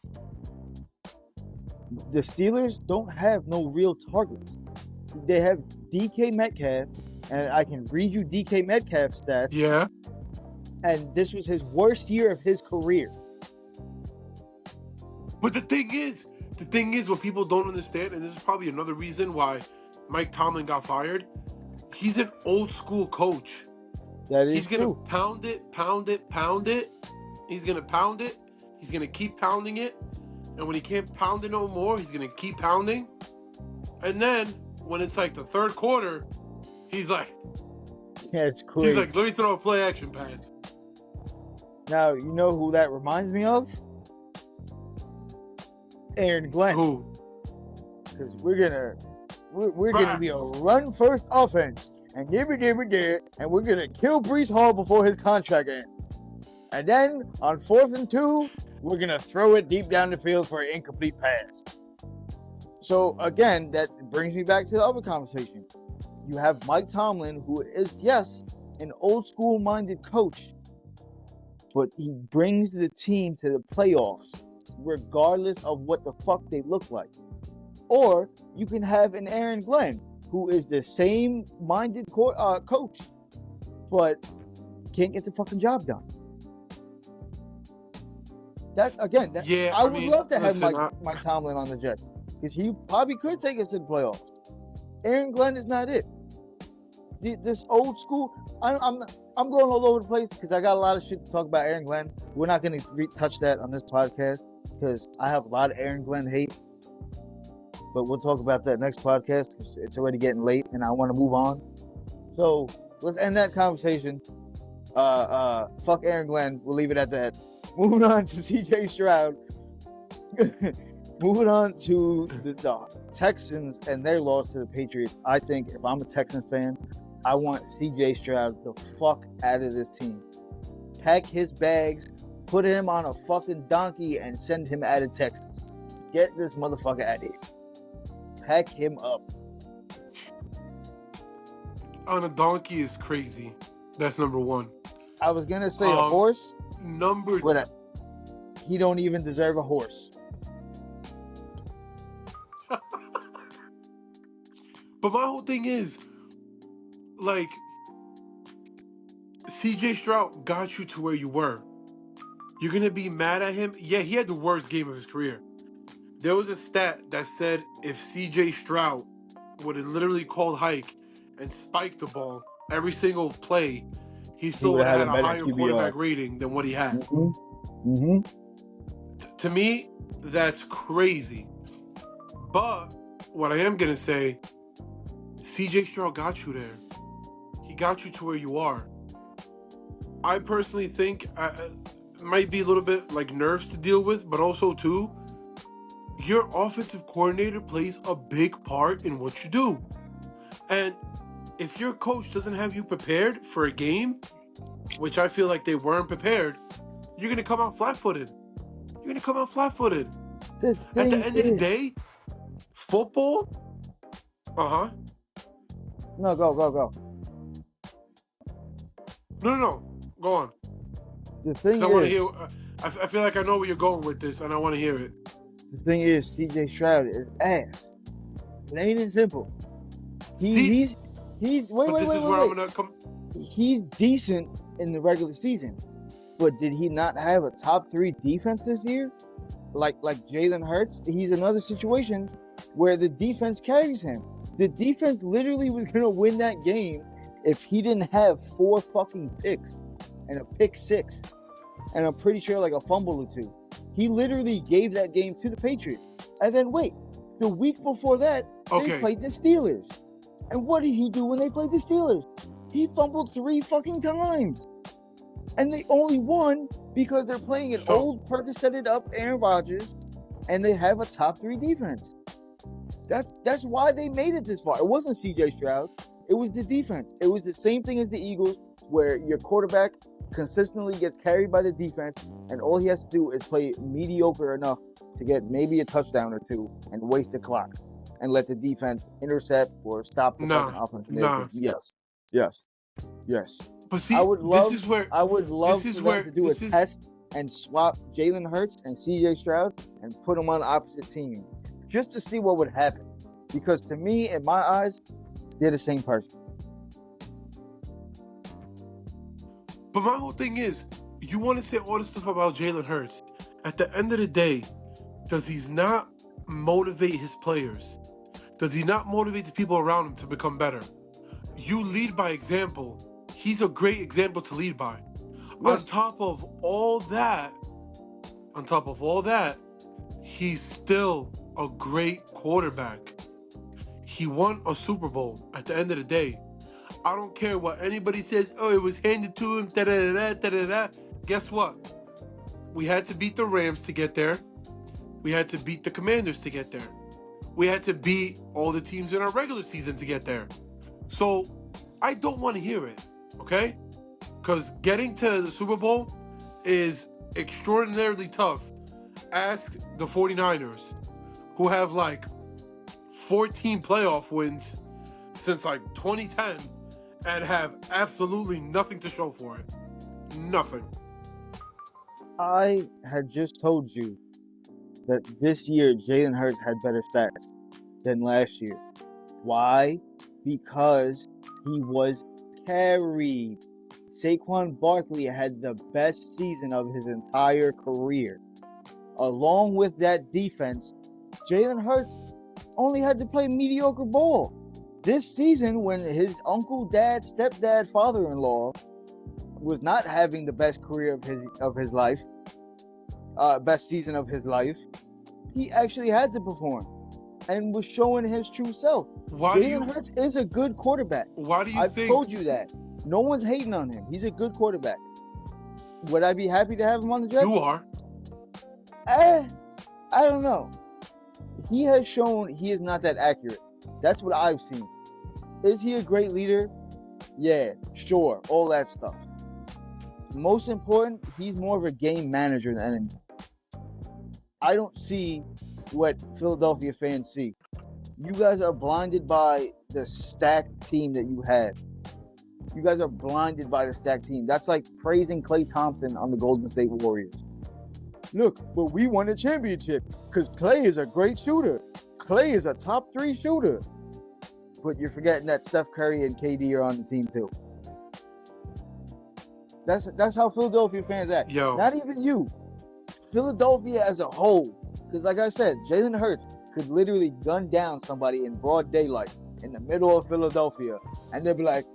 Speaker 1: The Steelers don't have no real targets. They have DK Metcalf, and I can read you DK Metcalf's stats.
Speaker 2: Yeah.
Speaker 1: And this was his worst year of his career.
Speaker 2: But the thing is, what people don't understand, and this is probably another reason why Mike Tomlin got fired, he's an old school coach.
Speaker 1: That is
Speaker 2: He's going
Speaker 1: true.
Speaker 2: to pound it. He's going to pound it. He's going to keep pounding it. And when he can't pound it no more, he's going to keep pounding. And then, when it's like the third quarter, he's like...
Speaker 1: Yeah, it's crazy.
Speaker 2: He's like, let me throw a play action pass.
Speaker 1: Now, you know who that reminds me of? Aaron Glenn.
Speaker 2: Who?
Speaker 1: Because we're gonna be a run first offense, and and we're gonna kill Breece Hall before his contract ends. And then on 4th and 2, we're gonna throw it deep down the field for an incomplete pass. So again, that brings me back to the other conversation. You have Mike Tomlin, who is, yes, an old school minded coach, but he brings the team to the playoffs regardless of what the fuck they look like. Or you can have an Aaron Glenn, who is the same minded coach, but can't get the fucking job done. I would love to have Mike Tomlin on the Jets, because he probably could take us to the playoffs. Aaron Glenn is not it. This old school. I'm going all over the place because I got a lot of shit to talk about Aaron Glenn. We're not going to touch that on this podcast because I have a lot of Aaron Glenn hate. But we'll talk about that next podcast because it's already getting late and I want to move on. So let's end that conversation. Fuck Aaron Glenn. We'll leave it at that. Moving on to CJ Stroud. Moving on to the Texans and their loss to the Patriots. I think if I'm a Texans fan, I want CJ Stroud the fuck out of this team. Pack his bags, put him on a fucking donkey, and send him out of Texas. Get this motherfucker out of here. Pack him up.
Speaker 2: On a donkey is crazy. That's number one.
Speaker 1: I was gonna say a horse.
Speaker 2: But
Speaker 1: he don't even deserve a horse.
Speaker 2: But my whole thing is, like, CJ Stroud got you to where you were. You're going to be mad at him? Yeah, he had the worst game of his career. There was a stat that said if CJ Stroud would have literally called hike and spiked the ball every single play, he still would have had a higher quarterback rating than what he had.
Speaker 1: Mm-hmm.
Speaker 2: To me, that's crazy. But what I am going to say, CJ Stroud got you there. He got you to where you are. I personally think it might be a little bit like nerves to deal with, but also too, your offensive coordinator plays a big part in what you do. And if your coach doesn't have you prepared for a game, which I feel like they weren't prepared, you're going to come out flat-footed. At the end of the day, football... Uh-huh.
Speaker 1: No, go.
Speaker 2: No. Go on.
Speaker 1: The thing is...
Speaker 2: I want to hear... I feel like I know where you're going with this, and I want to hear it.
Speaker 1: The thing is, CJ Stroud is ass. Plain and simple. He's decent in the regular season, but did he not have a top 3 defense this year? Like Jalen Hurts, he's another situation where the defense carries him. The defense literally was gonna win that game if he didn't have 4 fucking picks and a pick 6, and I'm pretty sure like a fumble or 2. He literally gave that game to the Patriots. And then wait, the week before that, they played the Steelers. And what did he do when they played the Steelers? He fumbled 3 fucking times. And they only won because they're playing an old Percocet up Aaron Rodgers, and they have a top 3 defense. That's why they made it this far. It wasn't CJ Stroud. It was the defense. It was the same thing as the Eagles, where your quarterback consistently gets carried by the defense, and all he has to do is play mediocre enough to get maybe a touchdown or 2 and waste the clock and let the defense intercept or stop the fucking offense. Yes.
Speaker 2: But see,
Speaker 1: I would love
Speaker 2: to
Speaker 1: do a test and swap Jalen Hurts and CJ Stroud and put them on the opposite team just to see what would happen. Because to me, in my eyes, they're the same person.
Speaker 2: But my whole thing is, you want to say all this stuff about Jalen Hurts. At the end of the day, does he not motivate his players? Does he not motivate the people around him to become better? You lead by example. He's a great example to lead by. Yes. On top of all that, he's still a great quarterback. He won a Super Bowl at the end of the day. I don't care what anybody says, oh, it was handed to him, da-da-da-da-da-da. Guess what? We had to beat the Rams to get there. We had to beat the Commanders to get there. We had to beat all the teams in our regular season to get there. So, I don't want to hear it, okay? Because getting to the Super Bowl is extraordinarily tough. Ask the 49ers, who have like 14 playoff wins since like 2010 and have absolutely nothing to show for it. Nothing.
Speaker 1: I had just told you that this year Jalen Hurts had better stats than last year. Why? Because he was carried. Saquon Barkley had the best season of his entire career. Along with that defense, Jalen Hurts only had to play mediocre ball. This season, when his uncle, dad, stepdad, father-in-law was not having the best career of his life, best season of his life, he actually had to perform and was showing his true self. Jalen Hurts is a good quarterback.
Speaker 2: Why do you
Speaker 1: I've
Speaker 2: think?
Speaker 1: told you that. No one's hating on him. He's a good quarterback. Would I be happy to have him on the Jets?
Speaker 2: You are.
Speaker 1: I don't know. He has shown he is not that accurate. That's what I've seen. Is he a great leader? Yeah, sure. All that stuff. Most important, he's more of a game manager than anything. I don't see what Philadelphia fans see. You guys are blinded by the stacked team that you had. You guys are blinded by the stacked team. That's like praising Klay Thompson on the Golden State Warriors. Look, but we won a championship because Klay is a great shooter. Klay is a top 3 shooter. But you're forgetting that Steph Curry and KD are on the team too. That's how Philadelphia fans act.
Speaker 2: Yo.
Speaker 1: Not even you. Philadelphia as a whole. Because like I said, Jalen Hurts could literally gun down somebody in broad daylight in the middle of Philadelphia. And they'll be like,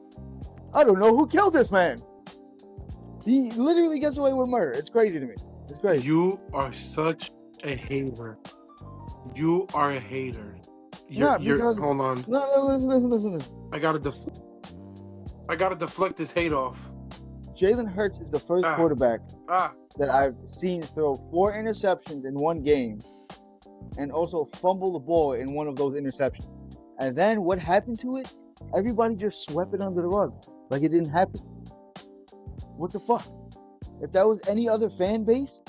Speaker 1: I don't know who killed this man. He literally gets away with murder. It's crazy to me. It's crazy.
Speaker 2: You are such a hater. You are a hater. Hold on.
Speaker 1: No, listen.
Speaker 2: I gotta deflect this hate off.
Speaker 1: Jalen Hurts is the first quarterback that I've seen throw 4 interceptions in one game and also fumble the ball in one of those interceptions. And then what happened to it? Everybody just swept it under the rug like it didn't happen. What the fuck? If that was any other fan base,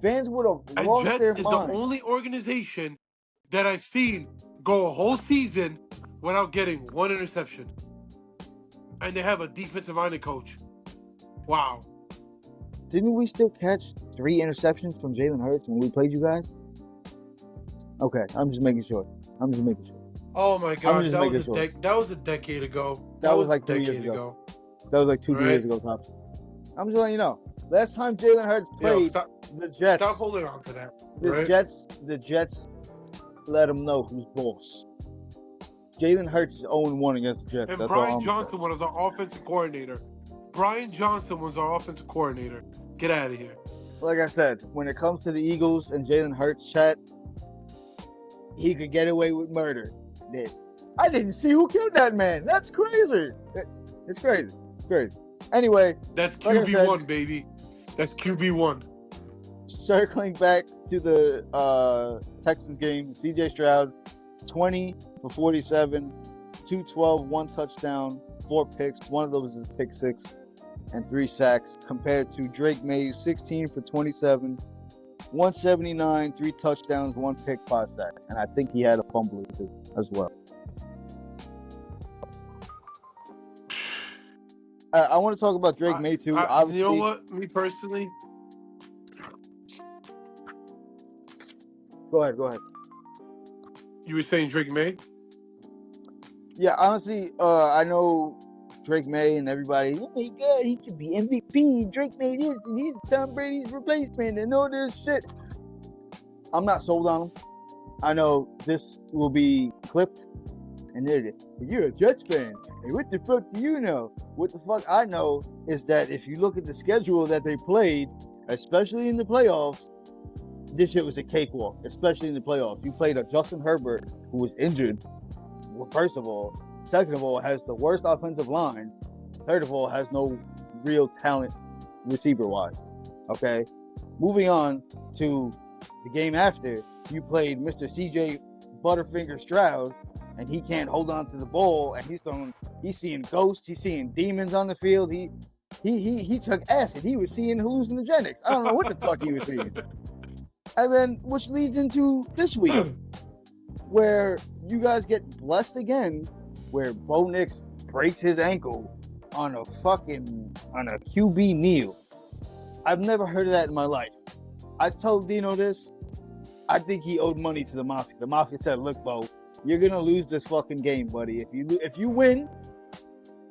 Speaker 1: fans would have lost their mind.
Speaker 2: Jets is the only organization that I've seen go a whole season without getting 1 interception. And they have a defensive-minded coach. Wow.
Speaker 1: Didn't we still catch 3 interceptions from Jalen Hurts when we played you guys? Okay, I'm just making sure.
Speaker 2: Oh my gosh, that was a decade ago.
Speaker 1: That was like 3 years ago. That was like 2 years ago, tops. I'm just letting you know. Last time Jalen Hurts played the Jets.
Speaker 2: Stop holding on to that.
Speaker 1: The Jets let them know who's boss. Jalen Hurts is 0-1 against the Jets.
Speaker 2: And
Speaker 1: that's
Speaker 2: Brian
Speaker 1: all I'm
Speaker 2: Johnson
Speaker 1: saying.
Speaker 2: was our offensive coordinator. Get out of here.
Speaker 1: Like I said, when it comes to the Eagles and Jalen Hurts chat, he could get away with murder. I didn't see who killed that man. That's crazy. It's crazy. Anyway.
Speaker 2: That's QB1, baby. That's QB1.
Speaker 1: Circling back to the Texans game, CJ Stroud, 20 for 47, 212, 1 touchdown, 4 picks. One of those is pick 6 and 3 sacks, compared to Drake May's 16 for 27, 179, 3 touchdowns, 1 pick, 5 sacks. And I think he had a fumble too, as well. I want to talk about Drake May too. Obviously,
Speaker 2: you know what? Me personally.
Speaker 1: Go ahead.
Speaker 2: You were saying Drake May?
Speaker 1: Yeah, honestly, I know Drake May and everybody. Oh my God, he should be MVP. Drake May this, and he's Tom Brady's replacement, and all this shit. I'm not sold on him. I know this will be clipped, and you're a Jets fan. And what the fuck do you know? What the fuck I know is that if you look at the schedule that they played, especially in the playoffs, this shit was a cakewalk, especially in the playoffs. You played a Justin Herbert who was injured, well, first of all. Second of all, has the worst offensive line. Third of all, has no real talent receiver-wise. Okay? Moving on to the game after, you played Mr. CJ Butterfinger Stroud, and he can't hold on to the ball, and he's seeing ghosts, he's seeing demons on the field. He took acid. He was seeing hallucinogenics. I don't know what the fuck he was seeing. And then, which leads into this week, where you guys get blessed again, where Bo Nix breaks his ankle on a QB kneel. I've never heard of that in my life. I told Dino this. I think he owed money to the Mafia. The Mafia said, "Look, Bo, you're gonna lose this fucking game, buddy. If you win,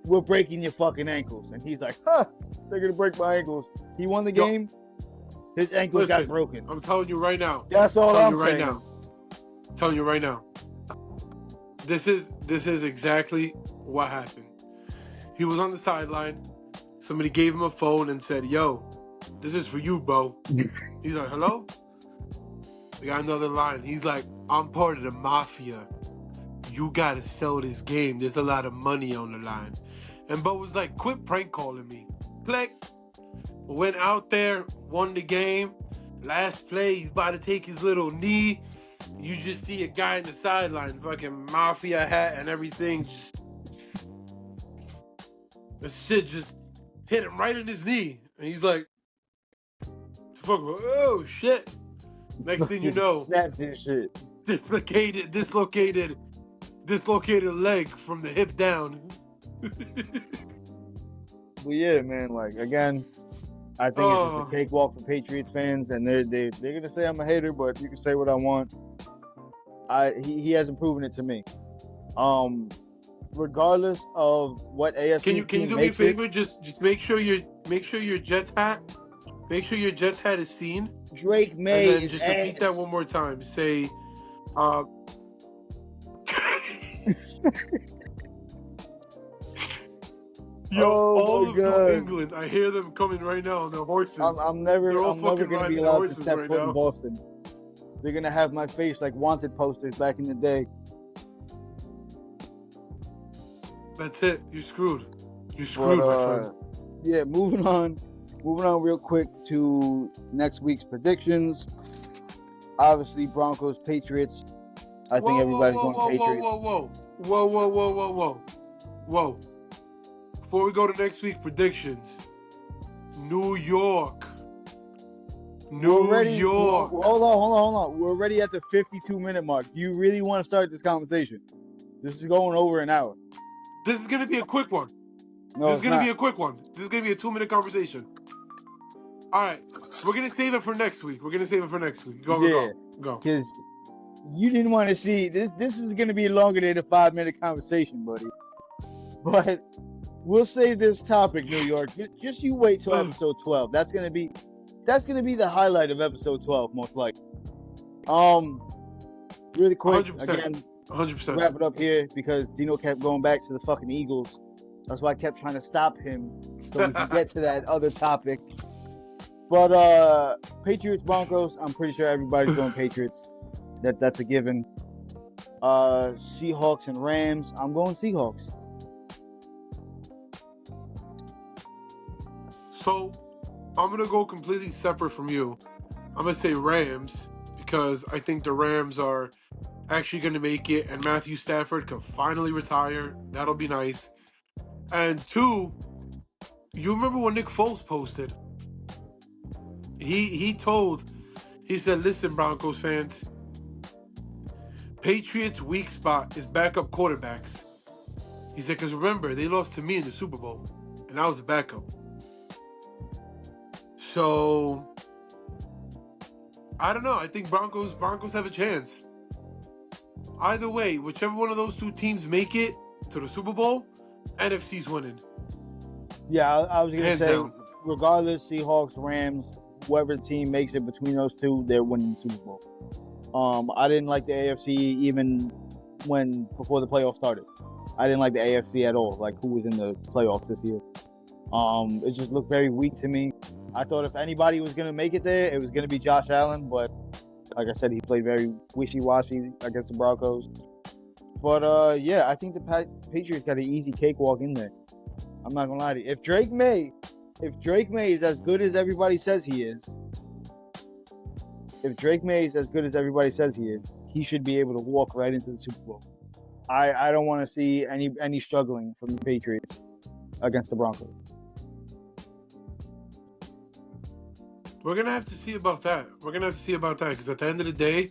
Speaker 1: we're breaking your fucking ankles." And he's like, "Huh? They're gonna break my ankles." He won the game. His ankles got broken.
Speaker 2: I'm telling you right now.
Speaker 1: That's all I'm saying.
Speaker 2: Telling you right now. This is exactly what happened. He was on the sideline. Somebody gave him a phone and said, "Yo, this is for you, bro." He's like, "Hello?" They got another line. He's like, "I'm part of the Mafia. You gotta sell this game. There's a lot of money on the line." And Bo was like, "Quit prank calling me." Click. Went out there, won the game. Last play, he's about to take his little knee. You just see a guy in the sideline, fucking Mafia hat and everything. Just, the shit just hit him right in his knee. And he's like, "Oh, shit." Next thing you know,
Speaker 1: snapped this shit.
Speaker 2: Dislocated leg from the hip down.
Speaker 1: Well, yeah, man. Like, again, I think it's just a cakewalk for Patriots fans, and they're gonna say I'm a hater, but you can say what I want. He hasn't proven it to me. Regardless of what AFC
Speaker 2: can you do me a favor? Just make sure your Jets hat is seen.
Speaker 1: Drake May,
Speaker 2: and then just repeat that one more time. Say, yo, all of New England, I hear them coming right now on their horses.
Speaker 1: I'm never gonna be allowed to step foot in Boston. They're gonna have my face like wanted posters back in the day.
Speaker 2: That's it. You're screwed. You're screwed, my friend.
Speaker 1: Yeah, moving on real quick to next week's predictions. Obviously, Broncos, Patriots. I think everybody's going Patriots.
Speaker 2: Whoa. Before we go to next week's predictions, New York.
Speaker 1: Hold on. We're already at the 52-minute mark. Do you really want to start this conversation? This is going over an hour.
Speaker 2: This is going to be a quick one.
Speaker 1: No,
Speaker 2: this is going to be a quick one. This is going to be a 2-minute conversation. All right. We're going to save it for next week. Go.
Speaker 1: Because you didn't want to see this. This is going to be longer than a 5-minute conversation, buddy. But we'll save this topic, New York. Just you wait till episode 12. That's gonna be the highlight of episode 12, most likely. Really quick,
Speaker 2: 100%.
Speaker 1: again,
Speaker 2: 100%.
Speaker 1: Wrap it up here because Dino kept going back to the fucking Eagles. That's why I kept trying to stop him so we can get to that other topic. But Patriots, Broncos, I'm pretty sure everybody's going Patriots. That's a given. Seahawks and Rams, I'm going Seahawks.
Speaker 2: So, I'm going to go completely separate from you. I'm going to say Rams because I think the Rams are actually going to make it and Matthew Stafford can finally retire. That'll be nice. And 2, you remember when Nick Foles posted? He said, "Listen, Broncos fans, Patriots' weak spot is backup quarterbacks." He said, "Because remember, they lost to me in the Super Bowl, and I was the backup." So, I don't know. I think Broncos have a chance. Either way, whichever one of those two teams make it to the Super Bowl, NFC's winning.
Speaker 1: Yeah, I was going to say,
Speaker 2: down.
Speaker 1: Regardless, Seahawks, Rams, whoever team makes it between those two, they're winning the Super Bowl. I didn't like the AFC even before the playoffs started. I didn't like the AFC at all, like who was in the playoffs this year. It just looked very weak to me. I thought if anybody was going to make it there, it was going to be Josh Allen, but like I said, he played very wishy-washy against the Broncos. But yeah, I think the Patriots got an easy cakewalk in there. I'm not going to lie to you. If Drake May is as good as everybody says he is, he should be able to walk right into the Super Bowl. I don't want to see any struggling from the Patriots against the Broncos.
Speaker 2: We're going to have to see about that. Because at the end of the day,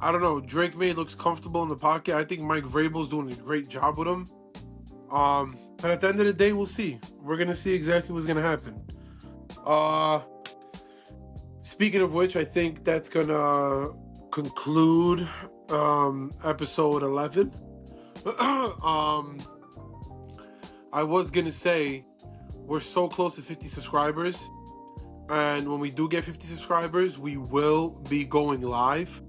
Speaker 2: I don't know. Drake May looks comfortable in the pocket. I think Mike Vrabel's doing a great job with him. But at the end of the day, we'll see. We're gonna see exactly what's gonna happen. Speaking of which, I think that's gonna conclude episode 11. I was gonna say we're so close to 50 subscribers, and when we do get 50 subscribers, we will be going live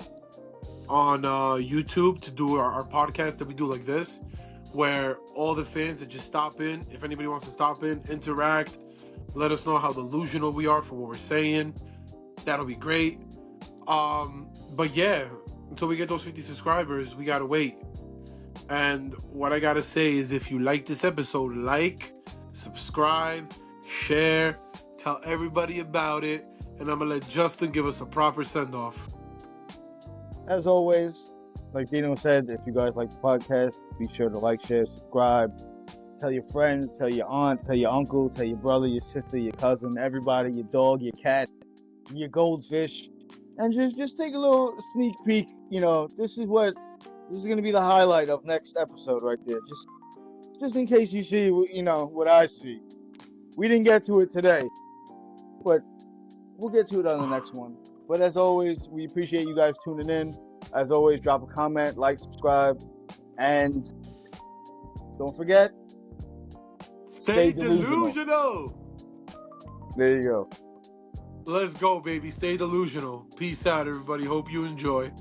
Speaker 2: on YouTube to do our podcast that we do like this, where all the fans that just stop in, if anybody wants to stop in, interact, let us know how delusional we are for what we're saying. That'll be great. But yeah, until we get those 50 subscribers, we gotta wait. And what I gotta say is, if you like this episode, like, subscribe, share, tell everybody about it, and I'm gonna let Justin give us a proper send-off.
Speaker 1: As always, like Dino said, if you guys like the podcast, be sure to like, share, subscribe. Tell your friends, tell your aunt, tell your uncle, tell your brother, your sister, your cousin, everybody, your dog, your cat, your goldfish, and just take a little sneak peek. You know, this is going to be the highlight of next episode right there. Just in case you see, you know, what I see. We didn't get to it today, but we'll get to it on the next one. But as always, we appreciate you guys tuning in. As always, drop a comment, like, subscribe, and don't forget,
Speaker 2: stay delusional.
Speaker 1: There you go.
Speaker 2: Let's go, baby. Stay delusional. Peace out, everybody. Hope you enjoy.